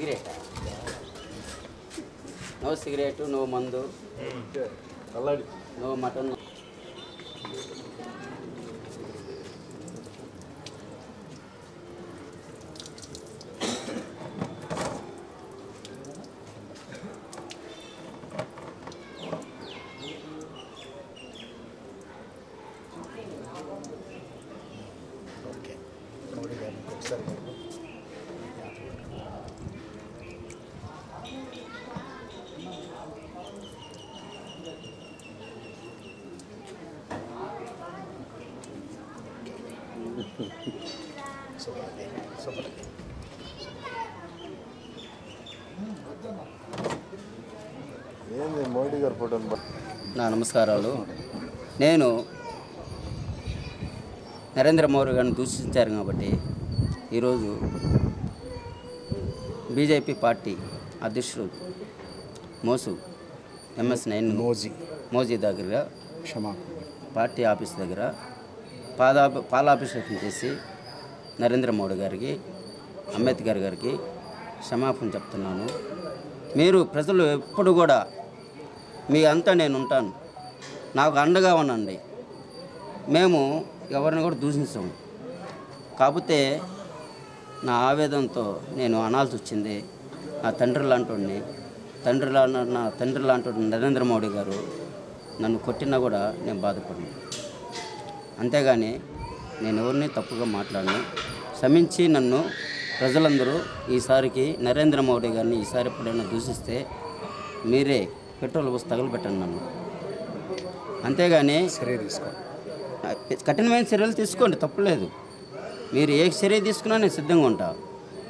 Cigarette, no cigarette, no మందు, no mutton. Modi గారి photo. నా నమస్కారాలు. నేను నరేంద్ర మోడీ గారిని దూషించారు కాబట్టి ఈరోజు బీజేపీ పార్టీ అధ్యక్షుడు MS9 మోజీ దగ్గర పార్టీ ఆఫీస్ దగ్గర పాలాభిషేకం చేసి నరేంద్ర మోడీ గారికి, అంబేద్కర్ గారికి క్షమాపణ చెప్తున్నాను. మీరు ప్రజలు ఎప్పుడు కూడా మీ అంతా నేను ఉంటాను, నాకు అండగా ఉండండి. మేము ఎవరిని కూడా దూషించాము. కాకపోతే నా ఆవేదనతో నేను అనాల్సి వచ్చింది. నా తండ్రి లాంటి నరేంద్ర మోడీ గారు నన్ను కొట్టినా కూడా నేను బాధపడను. అంతేగాని నేను ఎవరిని తప్పుగా మాట్లాడను. క్షమించి నన్ను ప్రజలందరూ ఈసారికి నరేంద్ర మోడీ గారిని ఈసారి ఎప్పుడైనా దూషిస్తే మీరే పెట్రోల్ పోసి తగలబెట్టండి నన్ను. అంతేగాని కఠినమైన చర్యలు తీసుకోండి, తప్పులేదు. మీరు ఏ చర్య తీసుకున్నా నేను సిద్ధంగా ఉంటా.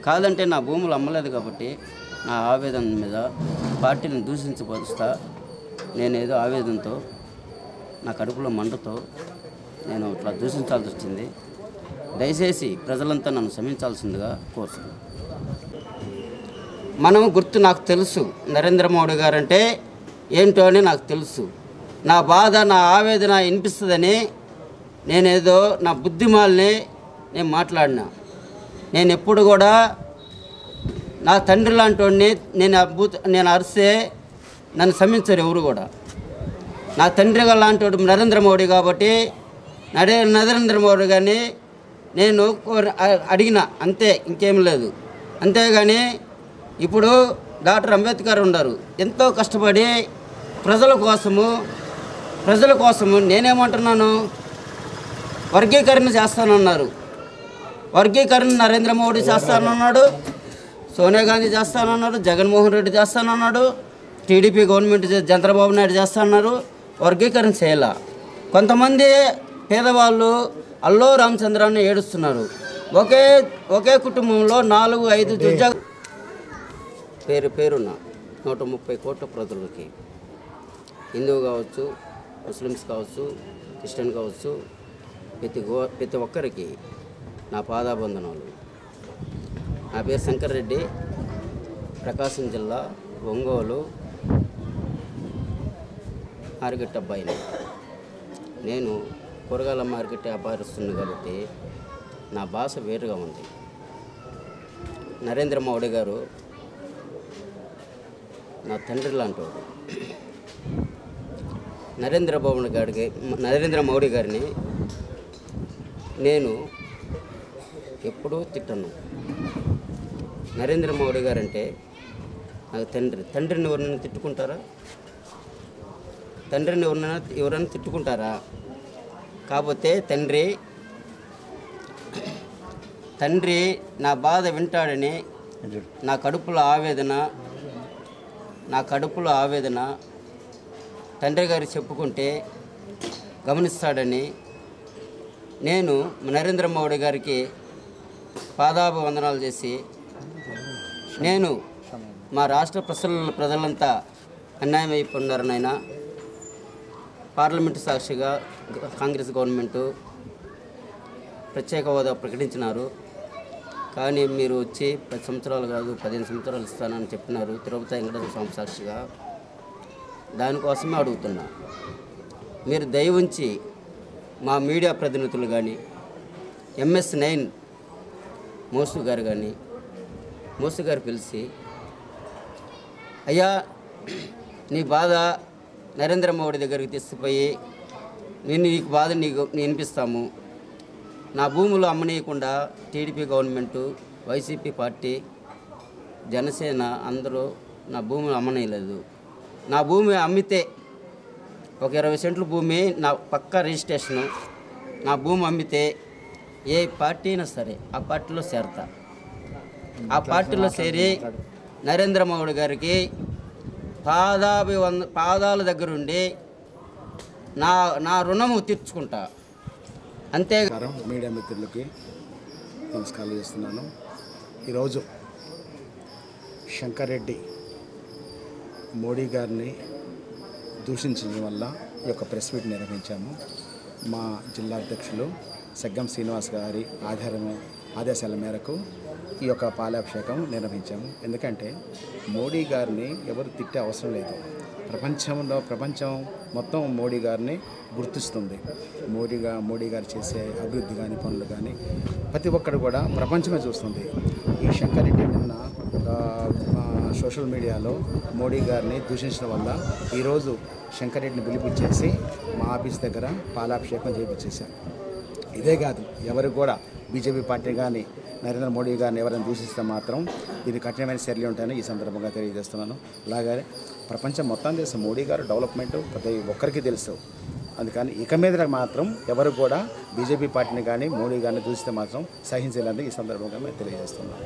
కాదంటే నా భూములు అమ్మలేదు కాబట్టి నా ఆవేదన మీద పార్టీని దూషించబోస్తా. నేనేదో ఆవేదనతో నా కడుపులో మంటతో నేను ఇట్లా దూషించాల్సి వచ్చింది. దయచేసి ప్రజలంతా నన్ను క్షమించాల్సిందిగా కోరుతున్నాను. మనం గుర్తు నాకు తెలుసు, నరేంద్ర మోడీ గారంటే ఏంటో అని నాకు తెలుసు. నా బాధ, నా ఆవేదన వినిపిస్తుందని నేనేదో నా బుద్ధిమాల్ని నేను మాట్లాడినా. నేను ఎప్పుడు కూడా నా తండ్రి లాంటి వాడిని నేను అరిస్తే నన్ను క్షమించరు ఎవరు కూడా. నా తండ్రిగా లాంటి వాడు నరేంద్ర మోడీ కాబట్టి నరేంద్ర మోడీ గారిని నేను అడిగిన, అంతే, ఇంకేం లేదు. అంతేగాని ఇప్పుడు డాక్టర్ అంబేద్కర్ ఉన్నారు, ఎంతో కష్టపడి ప్రజల కోసము నేనేమంటున్నాను, వర్గీకరణ చేస్తానన్నారు. వర్గీకరణ నరేంద్ర మోడీ చేస్తానన్నాడు, సోనియా గాంధీ చేస్తానన్నాడు, జగన్మోహన్ రెడ్డి చేస్తానన్నాడు, టీడీపీ గవర్నమెంట్ చంద్రబాబు నాయుడు చేస్తానన్నారు. వర్గీకరణ చేయాల. కొంతమంది పేదవాళ్ళు అల్లో రామచంద్రాన్ని ఏడుస్తున్నారు. ఒకే కుటుంబంలో 4-5 ఉద్యోగాలు పేరున్న 130 కోట్ల ప్రజలకి, హిందువు కావచ్చు, ముస్లిమ్స్ కావచ్చు, క్రిస్టియన్ కావచ్చు, ప్రతి ఒక్కరికి నా పాదాబంధనాలు. నా పేరు శంకర్ రెడ్డి, ప్రకాశం జిల్లా, ఒంగోలు మార్కెట్ అబ్బాయిని. నేను కూరగాయల మార్కెట్ వ్యాపారిస్తుంది కాబట్టి నా భాష వేరుగా ఉంది. నరేంద్ర మోడీ గారు నా తండ్రి లాంటివాడు. నరేంద్ర మోడీ గారిని నేను ఎప్పుడూ తిట్టను. నరేంద్ర మోడీ గారంటే నాకు తండ్రిని ఎవరైనా తిట్టుకుంటారా? తండ్రిని ఎవరైనా తిట్టుకుంటారా? కాకపోతే తండ్రి నా బాధ వింటాడని, నా కడుపులో ఆవేదన తండ్రి గారు చెప్పుకుంటే గమనిస్తాడని నేను నరేంద్ర మోడీ గారికి పాదాభివందనాలు చేసి, నేను మా రాష్ట్ర ప్రజలంతా అన్యాయం అయిపోయినారు నాయన. పార్లమెంటు సాక్షిగా కాంగ్రెస్ గవర్నమెంటు ప్రత్యేక హోదా ప్రకటించినారు. కానీ మీరు వచ్చి 10 సంవత్సరాలు కాదు 15 సంవత్సరాలు ఇస్తానని చెప్పినారు తిరుపతి వెంకటేశ్వర స్వామి సాక్షిగా. దానికోసమే అడుగుతున్నా, మీరు దయ ఉంచి మా మీడియా ప్రతినిధులు కానీ, MS9 మోసు గారు కానీ, మోసు గారు పిలిచి, అయ్యా నీ బాధ నరేంద్ర మోడీ దగ్గరికి తీసుకుపోయి నీకు బాధ నీకు వినిపిస్తాము. నా భూములు అమ్మనీయకుండా TDP government, YCP party, Janasena అందరూ నా భూములు అమ్మనీయలేదు. నా భూమి అమ్మితే ఒక 20 సెంట్ల భూమి నా పక్కా రిజిస్ట్రేషను, నా భూమి అమ్మితే ఏ పార్టీ అయినా సరే ఆ పార్టీలో చేరతా. ఆ పార్టీలో చేరి నరేంద్ర మోడీ గారికి పాదాల దగ్గరుండి నా రుణము తీర్చుకుంటా. అంతే. మీడియా మిత్రులకి నమస్కారాలు చేస్తున్నాను. ఈరోజు శంకర్ రెడ్డి మోడీ గారిని దూషించడం వల్ల ఈ యొక్క ప్రెస్ మీట్ నిర్వహించాము. మా జిల్లా అధ్యక్షులు సెగ్గం శ్రీనివాస్ గారి ఆదేశాల మేరకు ఈ యొక్క పాలాభిషేకం నిర్వహించాము. ఎందుకంటే మోడీ గారిని ఎవరు తిట్టే అవసరం లేదు. ప్రపంచం మొత్తం మోడీ గారిని గుర్తిస్తుంది. మోడీ గారు చేసే అభివృద్ధి కానీ పనులు కానీ ప్రతి ఒక్కరు కూడా ప్రపంచమే చూస్తుంది. ఈ శంకర్ రెడ్డి నిన్న సోషల్ మీడియాలో మోడీ గారిని దూషించడం వల్ల ఈరోజు శంకర్ రెడ్డిని పిలిపించేసి మా ఆఫీస్ దగ్గర పాలాభిషేకం చేయించేశారు. ఇదే కాదు, ఎవరు కూడా బీజేపీ పార్టీ కానీ నరేంద్ర మోడీ గారిని ఎవరైనా దూషిస్తే మాత్రం దీని కఠినమైన చర్యలు ఉంటాయని ఈ సందర్భంగా తెలియజేస్తున్నాను. అలాగే ప్రపంచం మొత్తం తెలుసు మోడీ గారు డెవలప్మెంట్ ప్రతి ఒక్కరికి తెలుసు. అందుకని ఇక మీద మాత్రం ఎవరు కూడా బీజేపీ పార్టీని కానీ మోడీ గారిని దూషిస్తే మాత్రం సహించాలని ఈ సందర్భంగా మేము తెలియజేస్తున్నాం.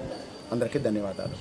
అందరికీ ధన్యవాదాలు.